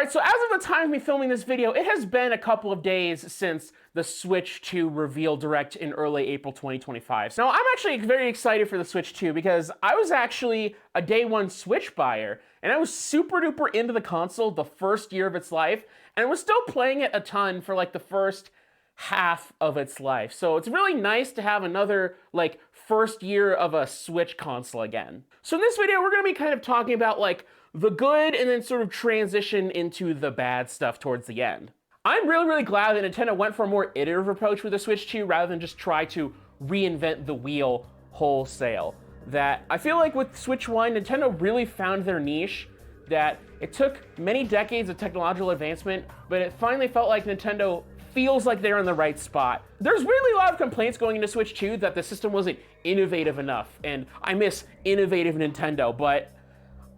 Alright, so as of the time of me filming this video, it has been a couple of days since the Switch 2 reveal direct in early April 2025. So I'm actually very excited for the Switch 2 because I was actually a day one Switch buyer, and I was super duper into the console the first year of its life, and I was still playing it a ton for like the first half of its life. So it's really nice to have another like first year of a Switch console again. So in this video, we're gonna be kind of talking about like the good and then sort of transition into the bad stuff towards the end. I'm really glad that Nintendo went for a more iterative approach with the Switch 2 rather than just try to reinvent the wheel wholesale. That I feel like with Switch 1, Nintendo really found their niche, that it took many decades of technological advancement, but it finally felt like Nintendo feels like they're in the right spot. There's really a lot of complaints going into Switch 2 that the system wasn't innovative enough, and I miss innovative Nintendo, but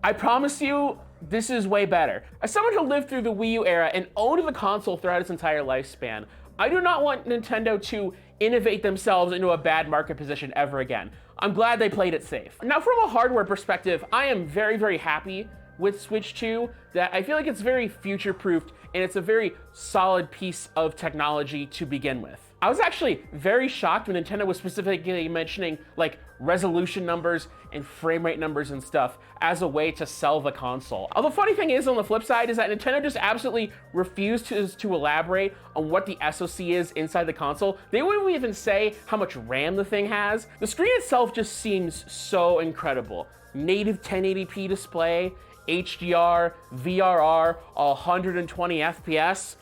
I promise you, this is way better. As someone who lived through the Wii U era and owned the console throughout its entire lifespan, I do not want Nintendo to innovate themselves into a bad market position ever again. I'm glad they played it safe. Now, from a hardware perspective, I am very happy with Switch 2, that I feel like it's very future-proofed and it's a very solid piece of technology to begin with. I was actually very shocked when Nintendo was specifically mentioning like resolution numbers and frame rate numbers and stuff as a way to sell the console. Although the funny thing is, on the flip side, is that Nintendo just absolutely refused to elaborate on what the SoC is inside the console. They wouldn't even say how much RAM the thing has. The screen itself just seems so incredible. Native 1080p display, HDR, VRR, 120 FPS.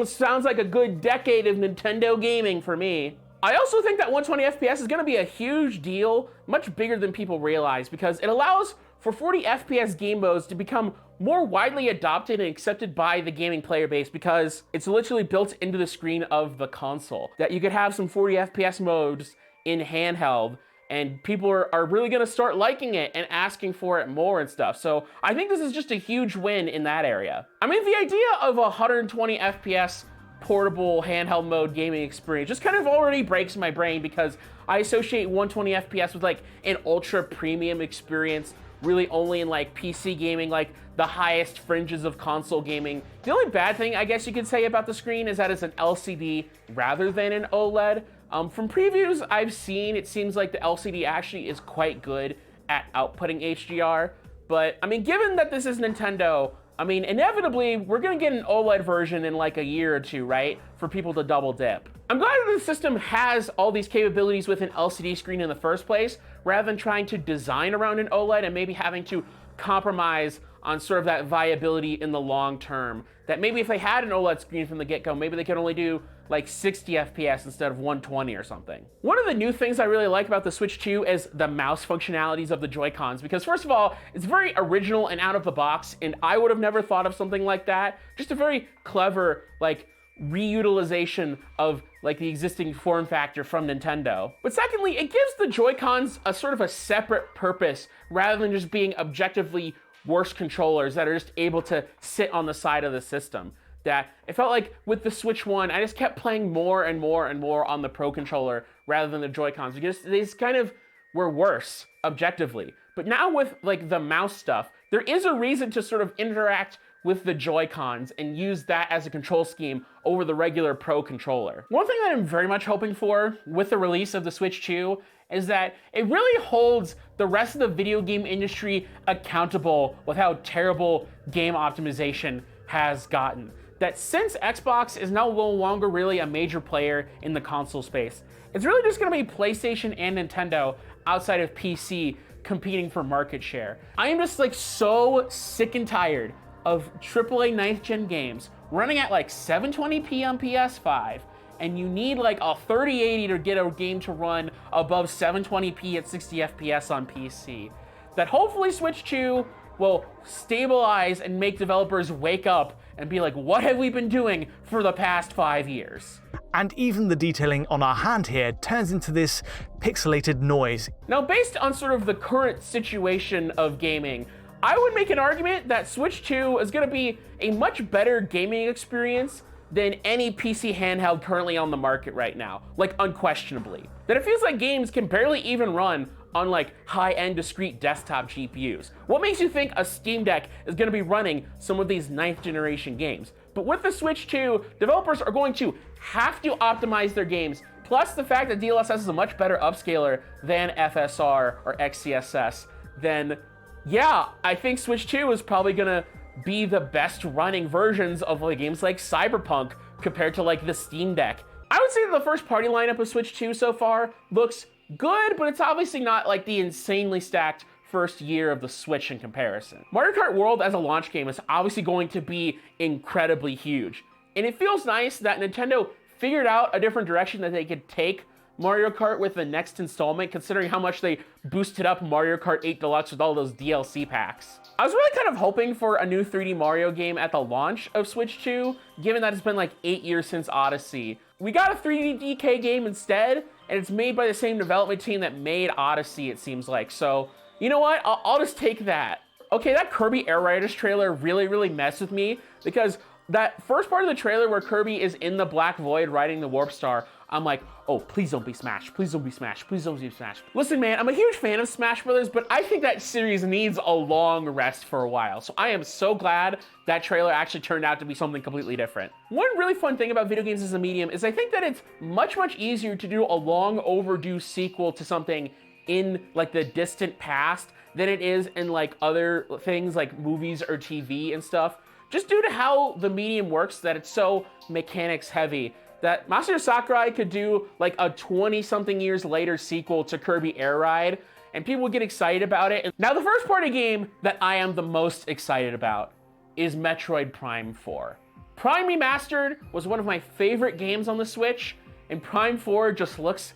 Sounds like a good decade of Nintendo gaming for me. I also think that 120 FPS is gonna be a huge deal, much bigger than people realize, because it allows for 40 FPS game modes to become more widely adopted and accepted by the gaming player base, because it's literally built into the screen of the console. That you could have some 40 FPS modes in handheld, and people are really gonna start liking it and asking for it more and stuff. So I think this is just a huge win in that area. I mean, the idea of a 120 FPS portable handheld mode gaming experience just kind of already breaks my brain, because I associate 120 FPS with like an ultra premium experience, really only in like PC gaming, like the highest fringes of console gaming. The only bad thing I guess you could say about the screen is that it's an LCD rather than an OLED. From previews I've seen, it seems like the LCD actually is quite good at outputting HDR, but I mean, given that this is Nintendo, I mean, inevitably, we're gonna get an OLED version in like a year or two, right? For people to double dip. I'm glad that the system has all these capabilities with an LCD screen in the first place, rather than trying to design around an OLED and maybe having to compromise on sort of that viability in the long term. That maybe if they had an OLED screen from the get-go, maybe they could only do like 60 FPS instead of 120 or something. One of the new things I really like about the Switch 2 is the mouse functionalities of the Joy-Cons, because first of all, it's very original and out of the box, and I would have never thought of something like that. Just a very clever, like, reutilization of like the existing form factor from Nintendo. But secondly, it gives the Joy-Cons a sort of a separate purpose rather than just being objectively worse controllers that are just able to sit on the side of the system. That it felt like with the Switch 1, I just kept playing more and more on the Pro Controller rather than the Joy-Cons, because they just kind of were worse objectively. But now with like the mouse stuff, there is a reason to sort of interact with the Joy-Cons and use that as a control scheme over the regular Pro Controller. One thing that I'm very much hoping for with the release of the Switch 2 is that it really holds the rest of the video game industry accountable with how terrible game optimization has gotten. That since Xbox is no longer really a major player in the console space, it's really just gonna be PlayStation and Nintendo outside of PC competing for market share. I am just like so sick and tired of AAA 9th gen games running at like 720p on PS5, and you need like a 3080 to get a game to run above 720p at 60 FPS on PC. That hopefully Switch 2 will stabilize and make developers wake up and be like, what have we been doing for the past 5 years? And even the detailing on our hand here turns into this pixelated noise. Now, based on sort of the current situation of gaming, I would make an argument that Switch 2 is gonna be a much better gaming experience than any PC handheld currently on the market right now, like unquestionably. That it feels like games can barely even run on like high-end discrete desktop GPUs. What makes you think a Steam Deck is going to be running some of these 9th generation games? But with the Switch 2, developers are going to have to optimize their games, plus the fact that DLSS is a much better upscaler than FSR or XCSS, then yeah, I think Switch 2 is probably gonna be the best running versions of like games like Cyberpunk compared to like the Steam Deck. I would say that the first party lineup of Switch 2 so far looks good, but it's obviously not like the insanely stacked first year of the Switch in comparison. Mario Kart World as a launch game is obviously going to be incredibly huge. And it feels nice that Nintendo figured out a different direction that they could take Mario Kart with the next installment, considering how much they boosted up Mario Kart 8 Deluxe with all those DLC packs. I was really kind of hoping for a new 3D Mario game at the launch of Switch 2, given that it's been like 8 years since Odyssey. We got a 3D DK game instead, and it's made by the same development team that made Odyssey, it seems like. So, you know what? I'll just take that. Okay, that Kirby Air Riders trailer really messed with me, because that first part of the trailer where Kirby is in the Black Void riding the Warp Star, I'm like, oh, please don't be Smash. Please don't be Smash. Please don't be Smash. Listen, man, I'm a huge fan of Smash Brothers, but I think that series needs a long rest for a while. So I am so glad that trailer actually turned out to be something completely different. One really fun thing about video games as a medium is I think that it's much easier to do a long overdue sequel to something in like the distant past than it is in like other things like movies or TV and stuff, just due to how the medium works, that it's so mechanics heavy, that Masaru Sakurai could do like a 20-something years later sequel to Kirby Air Ride, and people would get excited about it. Now, the first party game that I am the most excited about is Metroid Prime 4. Prime Remastered was one of my favorite games on the Switch, and Prime 4 just looks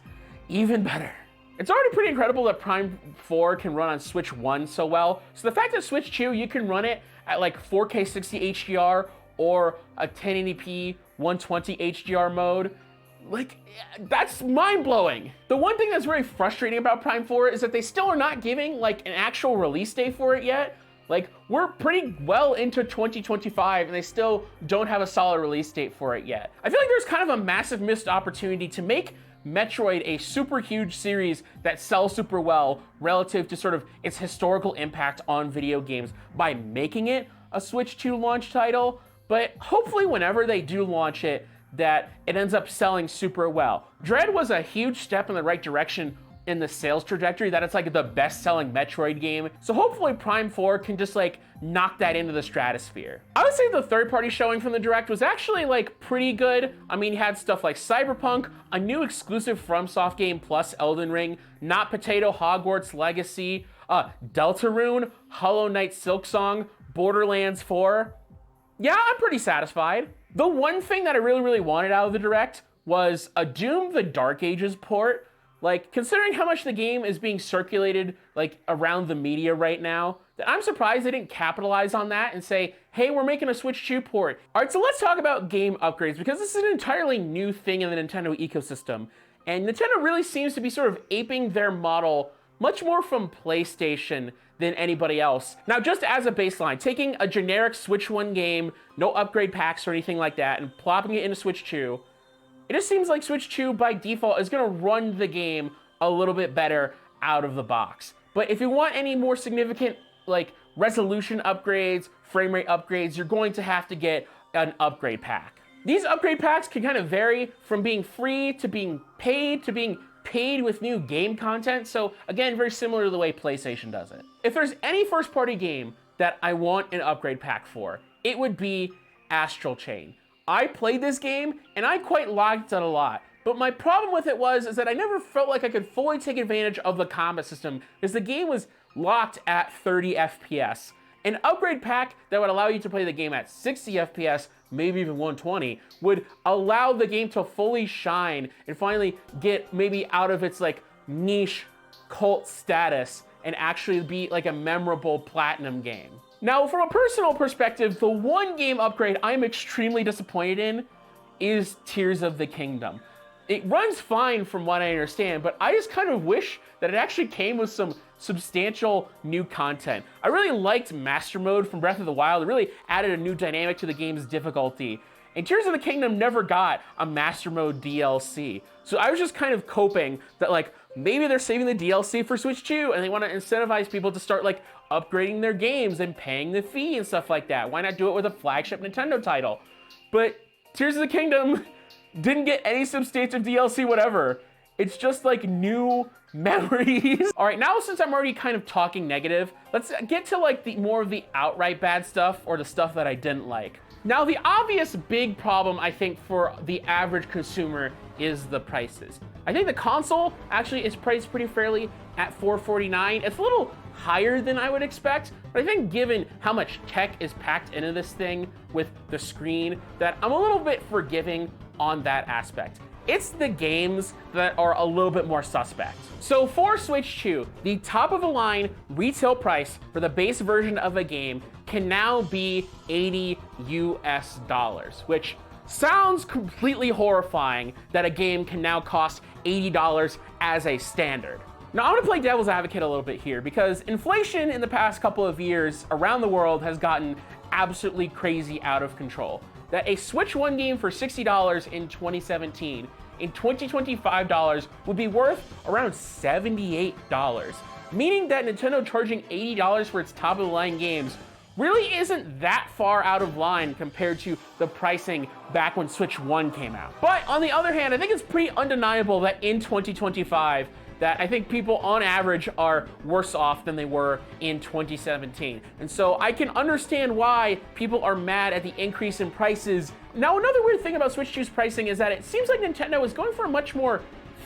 even better. It's already pretty incredible that Prime 4 can run on Switch 1 so well, so the fact that Switch 2, you can run it at like 4K 60 HDR or a 1080p 120 HDR mode, like, that's mind-blowing. The one thing that's very frustrating about Prime 4 is that they still are not giving like an actual release date for it yet. Like, we're pretty well into 2025 and they still don't have a solid release date for it yet. I feel like there's kind of a massive missed opportunity to make Metroid a super huge series that sells super well relative to sort of its historical impact on video games by making it a Switch 2 launch title. But hopefully whenever they do launch it, that it ends up selling super well. Dread was a huge step in the right direction in the sales trajectory, that it's like the best-selling Metroid game. So hopefully Prime 4 can just like knock that into the stratosphere. I would say the third-party showing from the Direct was actually like pretty good. I mean, you had stuff like Cyberpunk, a new exclusive FromSoft game plus Elden Ring, Not Potato Hogwarts Legacy, Deltarune, Hollow Knight Silksong, Borderlands 4. Yeah, I'm pretty satisfied. The one thing that I really wanted out of the Direct was a Doom the Dark Ages port. Like, considering how much the game is being circulated like around the media right now, that I'm surprised they didn't capitalize on that and say, hey, we're making a Switch 2 port. All right, so let's talk about game upgrades, because this is an entirely new thing in the Nintendo ecosystem. And Nintendo really seems to be sort of aping their model much more from PlayStation than anybody else. Now, just as a baseline, taking a generic Switch 1 game, no upgrade packs or anything like that, and plopping it into Switch 2, it just seems like Switch 2 by default is gonna run the game a little bit better out of the box. But if you want any more significant like resolution upgrades, frame rate upgrades, you're going to have to get an upgrade pack. These upgrade packs can kind of vary from being free to being paid with new game content. So again, very similar to the way PlayStation does it. If there's any first-party game that I want an upgrade pack for, it would be Astral Chain. I played this game and I quite liked it a lot. But my problem with it is that I never felt like I could fully take advantage of the combat system, because the game was locked at 30 FPS. An upgrade pack that would allow you to play the game at 60 FPS, maybe even 120, would allow the game to fully shine and finally get maybe out of its like niche cult status and actually be like a memorable platinum game. Now, from a personal perspective, the one game upgrade I'm extremely disappointed in is Tears of the Kingdom. It runs fine from what I understand, but I just kind of wish that it actually came with some substantial new content. I really liked Master Mode from Breath of the Wild. It really added a new dynamic to the game's difficulty. And Tears of the Kingdom never got a Master Mode DLC. So I was just kind of coping that like, maybe they're saving the DLC for Switch 2 and they want to incentivize people to start like upgrading their games and paying the fee and stuff like that. Why not do it with a flagship Nintendo title? But Tears of the Kingdom didn't get any substantive DLC, whatever. It's just like new memories. All right, now since I'm already kind of talking negative, let's get to like the more of the outright bad stuff or the stuff that I didn't like. Now, the obvious big problem, I think, for the average consumer is the prices. I think the console actually is priced pretty fairly at $449. It's a little higher than I would expect, but I think given how much tech is packed into this thing with the screen, that I'm a little bit forgiving on that aspect. It's the games that are a little bit more suspect. So for Switch 2, the top of the line retail price for the base version of a game can now be $80 US, which sounds completely horrifying that a game can now cost $80 as a standard. Now, I'm gonna play devil's advocate a little bit here because inflation in the past couple of years around the world has gotten absolutely crazy out of control. That a Switch 1 game for $60 in 2017, in 2025 dollars, would be worth around $78, meaning that Nintendo charging $80 for its top-of-the-line games really isn't that far out of line compared to the pricing back when Switch 1 came out. But on the other hand, I think it's pretty undeniable that in 2025, that I think people on average are worse off than they were in 2017. And so I can understand why people are mad at the increase in prices. Now, another weird thing about Switch 2's pricing is that it seems like Nintendo is going for a much more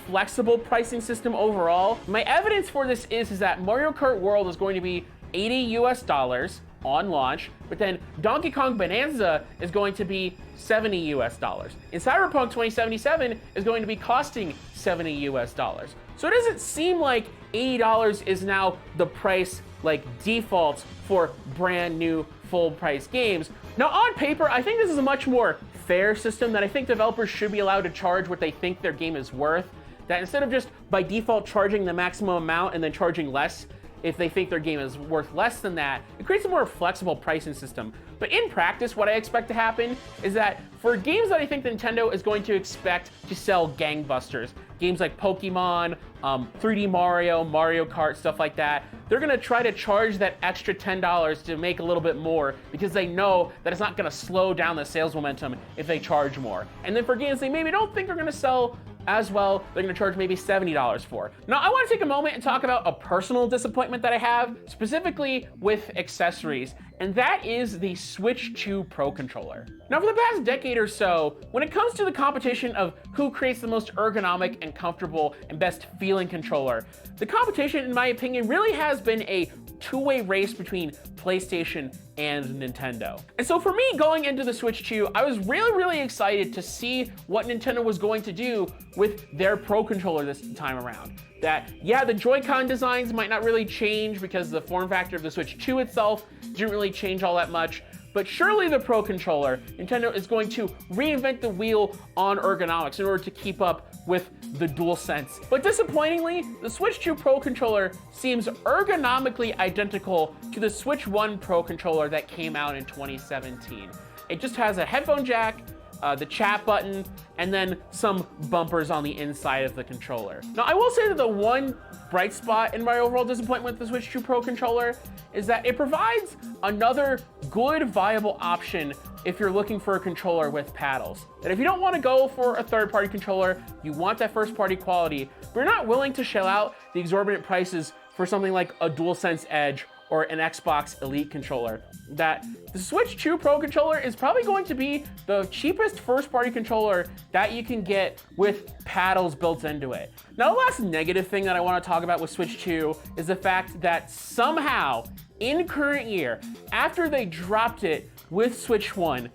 flexible pricing system overall. My evidence for this is that Mario Kart World is going to be $80 US on launch, but then Donkey Kong Bonanza is going to be $70 US. And Cyberpunk 2077 is going to be costing $70 US. So it doesn't seem like $80 is now the price like default for brand new full price games. Now on paper, I think this is a much more fair system that I think developers should be allowed to charge what they think their game is worth. That instead of just by default charging the maximum amount and then charging less if they think their game is worth less than that, it creates a more flexible pricing system. But in practice, what I expect to happen is that for games that I think Nintendo is going to expect to sell gangbusters, games like Pokemon, 3D Mario, Mario Kart, stuff like that, they're gonna try to charge that extra $10 to make a little bit more because they know that it's not gonna slow down the sales momentum if they charge more. And then for games they maybe don't think are gonna sell as well, they're gonna charge maybe $70 for. Now, I wanna take a moment and talk about a personal disappointment that I have, specifically with accessories, and that is the Switch 2 Pro Controller. Now, for the past decade or so, when it comes to the competition of who creates the most ergonomic and comfortable and best feeling controller, the competition, in my opinion, really has been a two-way race between PlayStation and Nintendo. And so for me, going into the Switch 2, I was really excited to see what Nintendo was going to do with their Pro Controller this time around. That, yeah, the Joy-Con designs might not really change because the form factor of the Switch 2 itself didn't really change all that much, but surely the Pro Controller, Nintendo is going to reinvent the wheel on ergonomics in order to keep up with the DualSense. But disappointingly, the Switch 2 Pro Controller seems ergonomically identical to the Switch 1 Pro Controller that came out in 2017. It just has a headphone jack, the chat button, and then some bumpers on the inside of the controller. Now, I will say that the one bright spot in my overall disappointment with the Switch 2 Pro Controller is that it provides another good, viable option if you're looking for a controller with paddles. That if you don't want to go for a third-party controller, you want that first-party quality, but you're not willing to shell out the exorbitant prices for something like a DualSense Edge or an Xbox Elite controller, that the Switch 2 Pro Controller is probably going to be the cheapest first-party controller that you can get with paddles built into it. Now, the last negative thing that I want to talk about with Switch 2 is the fact that somehow, in current year, after they dropped it with Switch 1,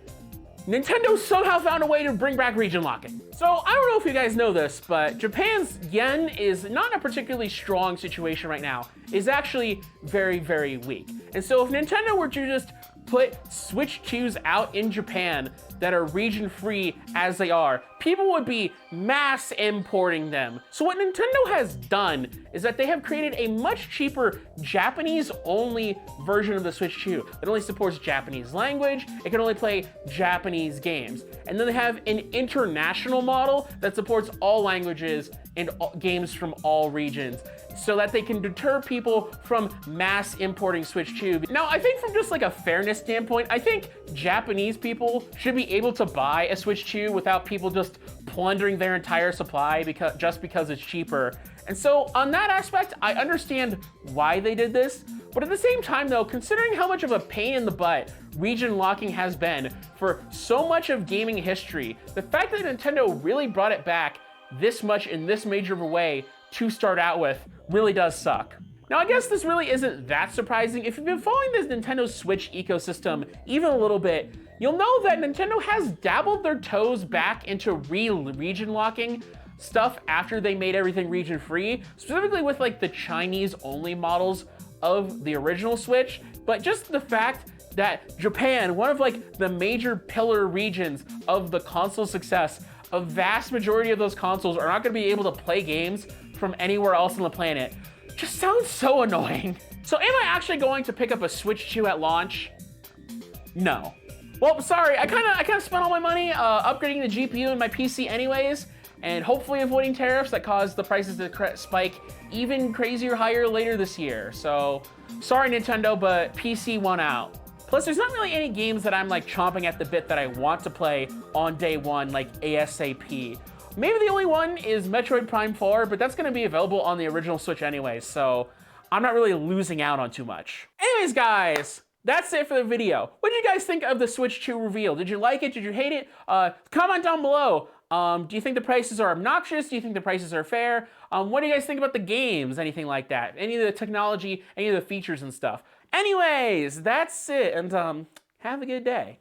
Nintendo somehow found a way to bring back region locking. So I don't know if you guys know this, but Japan's yen is not in a particularly strong situation right now. It's actually very weak. And so if Nintendo were to just put Switch 2s out in Japan that are region-free as they are, people would be mass importing them. So what Nintendo has done is that they have created a much cheaper Japanese-only version of the Switch 2 that only supports Japanese language, it can only play Japanese games. And then they have an international model that supports all languages and games from all regions, so that they can deter people from mass importing Switch 2. Now, I think from just like a fairness standpoint, I think Japanese people should be able to buy a Switch 2 without people just plundering their entire supply just because it's cheaper. And so on that aspect, I understand why they did this. But at the same time though, considering how much of a pain in the butt region locking has been for so much of gaming history, the fact that Nintendo really brought it back this much in this major of a way to start out with really does suck. Now, I guess this really isn't that surprising. If you've been following this Nintendo Switch ecosystem even a little bit, you'll know that Nintendo has dabbled their toes back into region locking stuff after they made everything region free, specifically with like the Chinese only models of the original Switch. But just the fact that Japan, one of like the major pillar regions of the console success, a vast majority of those consoles are not going to be able to play games from anywhere else on the planet, just sounds so annoying. So am I actually going to pick up a Switch 2 at launch? No. Well, sorry, I kind of spent all my money upgrading the GPU in my PC anyways, and hopefully avoiding tariffs that cause the prices to spike even crazier higher later this year. So sorry Nintendo, but PC won out. Plus, there's not really any games that I'm like chomping at the bit that I want to play on day one, like ASAP. Maybe the only one is Metroid Prime 4, but that's gonna be available on the original Switch anyway, so I'm not really losing out on too much. Anyways, guys, that's it for the video. What did you guys think of the Switch 2 reveal? Did you like it? Did you hate it? Comment down below. Do you think the prices are obnoxious? Do you think the prices are fair? What do you guys think about the games? Anything like that? Any of the technology, any of the features and stuff? Anyways, that's it, and have a good day.